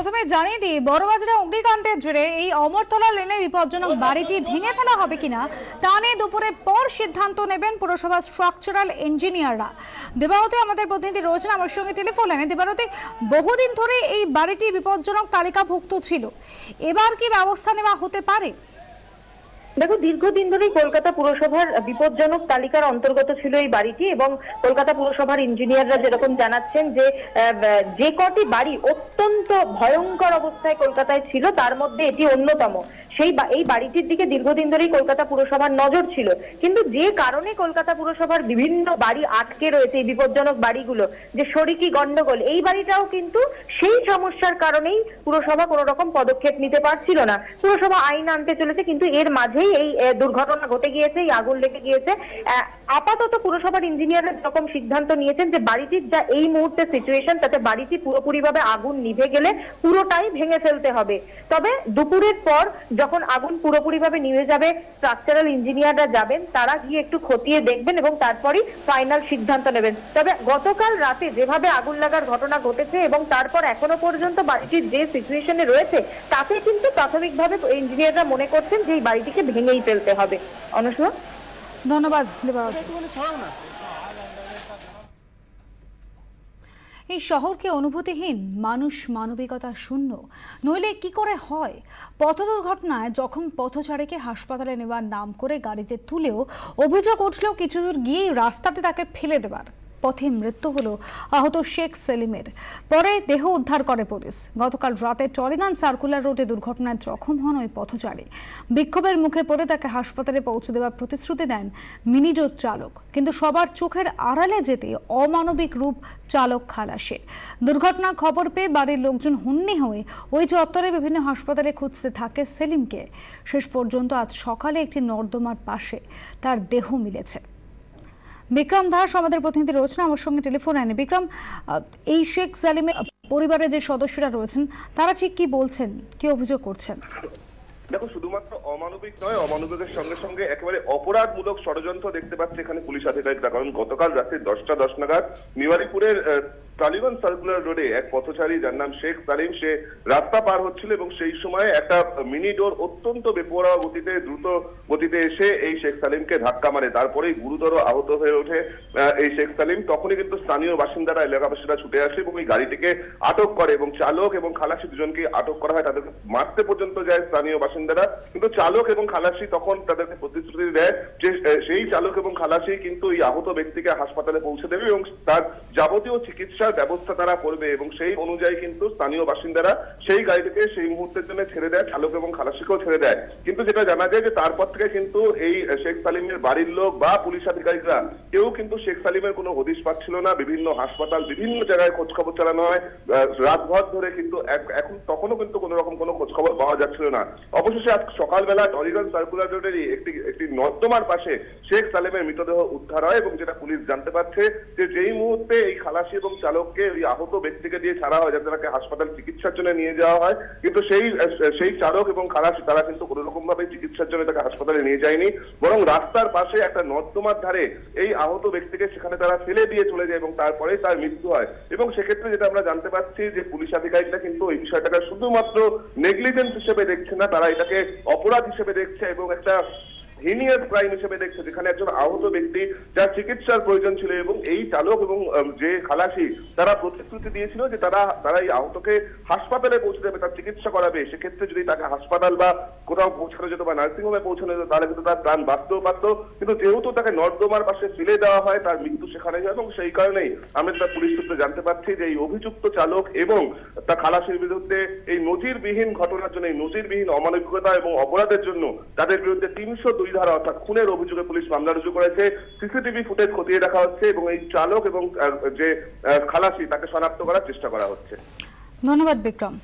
প্রথমে জানিয়ে দিই, বড়বাজারে অগ্নিকাণ্ডের জেরে এই অমরতলা লেনে বিপজ্জনক বাড়িটি ভেঙে ফেলা হবে কিনা তা নিয়ে দুপুরের পর সিদ্ধান্ত নেবেন পুরসভার স্ট্রাকচারাল ইঞ্জিনিয়াররা। দেবারতী আমাদের প্রতিনিধি রয়েছেন আমার সঙ্গে টেলিফোন লাইনে। দেবারতী, বহুদিন ধরে এই বাড়িটি বিপজ্জনক তালিকাভুক্ত ছিল, এবার কি ব্যবস্থা নেওয়া হতে পারে? দেখো, দীর্ঘদিন ধরেই কলকাতা পুরসভার বিপজ্জনক তালিকার অন্তর্গত ছিল এই বাড়িটি এবং কলকাতা পুরসভার ইঞ্জিনিয়াররা যেরকম জানাচ্ছেন যে কটি বাড়ি অত্যন্ত ভয়ঙ্কর অবস্থায় কলকাতায় ছিল তার মধ্যে এটি অন্যতম। এই বাড়িটির দিকে দীর্ঘদিন ধরেই কলকাতা পুরসভার নজর ছিল, কিন্তু যে কারণে কলকাতা পুরসভার বিভিন্ন বাড়ি আটকে রয়েছে, এই বিপজ্জনক বাড়িগুলো, যে শরিকি গন্ডগোল, এই বাড়িটাও কিন্তু সেই সমস্যার কারণেই পুরসভা কোনো রকম পদক্ষেপ নিতে পারছিল না। পুরসভা আইন আনতে চলেছে, কিন্তু এর মাঝেই এই দুর্ঘটনা ঘটে গিয়েছে, এই আগুন লেগে গিয়েছে। আপাতত পুরসভার ইঞ্জিনিয়াররা যখন সিদ্ধান্ত নিয়েছেন যে বাড়িটির যা এই মুহূর্তে সিচুয়েশন, তাতে বাড়িটি পুরোপুরিভাবে আগুন নিভে গেলে পুরোটাই ভেঙে ফেলতে হবে। তবে দুপুরের পর যখন আগুন পুরোপুরিভাবে নিভে যাবে, স্ট্রাকচারাল ইঞ্জিনিয়াররা যাবেন, তারা গিয়ে একটু খতিয়ে দেখবেন এবং তারপরই ফাইনাল সিদ্ধান্ত নেবেন। তবে গতকাল রাতে যেভাবে আগুন লাগার ঘটনা ঘটেছে এবং তারপর এখনো পর্যন্ত বাড়িটির যে সিচুয়েশনে রয়েছে, তাতে কিন্তু প্রাথমিকভাবে ইঞ্জিনিয়াররা মনে করছেন যে এই বাড়িটিকে ভেঙেই ফেলতে হবে। অনুষ্মা, ধন্যবাদ দেবারতী। এই শহরকে অনুভূতিহীন, মানুষ মানবিকতা শূন্য, নইলে কি করে হয়? পথ দুর্ঘটনায় জখম পথচারীকে হাসপাতালে নেওয়ার নাম করে গাড়িতে তুলেও অভিযোগ উঠলেও কিছু দূর গিয়েই রাস্তাতে তাকে ফেলে দেওয়ার পথে মৃত্যু হলো আহত শেখ সেলিমের। পরে দেহ উদ্ধার করে পুলিশ। গতকাল রাতে টলিগঞ্জ সার্কুলার রোডে দুর্ঘটনায় জখম হন ওই পথচারী। বিক্ষোভের মুখে পড়ে তাকে হাসপাতালে পৌঁছে দেওয়ার প্রতিশ্রুতি দেন মিনিডোর চালক, কিন্তু সবার চোখের আড়ালে যেতে অমানবিক রূপ চালক খালাসের। দুর্ঘটনার খবর পেয়ে বাড়ির লোকজন হন্যে হয়ে ওই চত্বরে বিভিন্ন হাসপাতালে খুঁজতে থাকে সেলিমকে। শেষ পর্যন্ত আজ সকালে একটি নর্দমার পাশে তার দেহ মিলেছে। বিক্রম দাস আমাদের প্রতিনিধি রয়েছেন আমার সঙ্গে টেলিফোন লাইনে। বিক্রম, এই শেখ সেলিমের পরিবারের যে সদস্যরা রয়েছেন তারা ঠিক কি বলছেন, কি অভিযোগ করছেন? দেখো, শুধুমাত্র অমানবিক নয়, অমানবিকের সঙ্গে সঙ্গে একেবারে অপরাধমূলক ষড়যন্ত্র দেখতে পাচ্ছে এখানে পুলিশ আধিকারিকরা। কারণ গতকাল রাত্রি 10টা 10 নাগাদ মেমারিপুরের টালিগঞ্জ সার্কুলার রোডে এক পথচারী যার নাম শেখ সালিম, সে রাস্তা পার হচ্ছিল এবং সেই সময় একটা মিনি ডোর অত্যন্ত বেপরোয়া গতিতে দ্রুত গতিতে এসে এই শেখ সালিমকে ধাক্কা মারে। তারপরেই গুরুতর আহত হয়ে ওঠে এই শেখ সালিম। তখনই কিন্তু স্থানীয় বাসিন্দারা, এলাকাবাসীরা ছুটে আসে এবং এই গাড়িটিকে আটক করে এবং চালক এবং খালাসি দুজনকে আটক করা হয়। তাদেরকে মারতে পর্যন্ত যায় স্থানীয় বাসিন্দারা, কিন্তু চালক এবং খালাসি তখন তাদেরকে প্রতিশ্রুতি দেয় যে সেই চালক এবং খালাসি কিন্তু এই আহত ব্যক্তিকে হাসপাতালে পৌঁছে দেবে এবং তার যাবতীয় চিকিৎসা ব্যবস্থা তারা করবে। এবং সেই অনুযায়ী কিন্তু স্থানীয় বাসিন্দারা সেই গাড়িটিকে সেই মুহূর্তের জন্য ছেড়ে দেয়, চালক এবং খালাসিকেও ছেড়ে দেয়। কিন্তু যেটা জানা যায় যে তারপর থেকে কিন্তু এই শেখ সালিমের বাড়ির লোক বা পুলিশ আধিকারিকরা কেউ কিন্তু শেখ সালিমের কোনো হদিশ পাচ্ছিল না। বিভিন্ন হাসপাতাল, বিভিন্ন জায়গায় খোঁজ খবর চালানো হয় রাতভর ধরে, কিন্তু এখন তখনও কিন্তু কোনো রকম কোনো খোঁজ খবর পাওয়া যাচ্ছিল না। অবশেষে আজ সকালবেলা টলিগঞ্জ সার্কুলার রোডেরই একটি নর্দমার পাশে শেখ সালিমের মৃতদেহ উদ্ধার হয় এবং যেটা পুলিশ জানতে পারছে যে যেই মুহূর্তে এই খালাসি এবং চালককে ওই আহত ব্যক্তিকে দিয়ে ছাড়া হয় যাতে তাকে হাসপাতাল চিকিৎসার জন্য নিয়ে যাওয়া হয়, কিন্তু সেই চালক এবং খালাসি তারা কিন্তু কোনো রকম ভাবে চিকিৎসার জন্য তাকে হাসপাতালে নিয়ে যায়নি, বরং রাস্তার পাশে একটা নর্দমার ধারে এই আহত ব্যক্তিকে সেখানে তারা ফেলে দিয়ে চলে যায় এবং তারপরে তার মৃত্যু হয়। এবং সেক্ষেত্রে যেটা আমরা জানতে পারছি যে পুলিশ আধিকারিকরা কিন্তু এই বিষয়টাকে শুধুমাত্র নেগলিজেন্স হিসেবে দেখছে না, তারা এটাকে অপরাধ হিসেবে দেখছে এবং একটা হিনিয়াস ক্রাইম হিসেবে দেখছে, যেখানে একজন আহত ব্যক্তি যার চিকিৎসার প্রয়োজন ছিল এবং এই চালক এবং যে খালাসি তারা প্রতিশ্রুতি দিয়েছিল যে তারা এই আহতকে হাসপাতালে পৌঁছে দেবে, তার চিকিৎসা করাবে। সেক্ষেত্রে যদি তাকে হাসপাতাল বা কোথাও পৌঁছানো যেত বা নার্সিংহোমে পৌঁছানো যেত তাহলে কিন্তু তার প্রাণ বাঁচতেও পারতো, কিন্তু যেহেতু তাকে নর্দমার পাশে ফেলে দেওয়া হয় তার মৃত্যু সেখানে হয়। এবং সেই কারণেই আমরা তার পুলিশ সূত্রে জানতে পারছি যে এই অভিযুক্ত চালক এবং তার খালাসির বিরুদ্ধে এই নজিরবিহীন ঘটনার জন্য, এই নজিরবিহীন অমানবিকতা এবং অপরাধের জন্য তাদের বিরুদ্ধে 302 ধারা অর্থাৎ খুনের অভিযোগে পুলিশ মামলা রুজু করেছে। সিসিটিভি ফুটেজ খতিয়ে দেখা হচ্ছে এবং এই চালক এবং যে খালাসি তাকে শনাক্ত করার চেষ্টা করা হচ্ছে। ধন্যবাদ বিক্রম।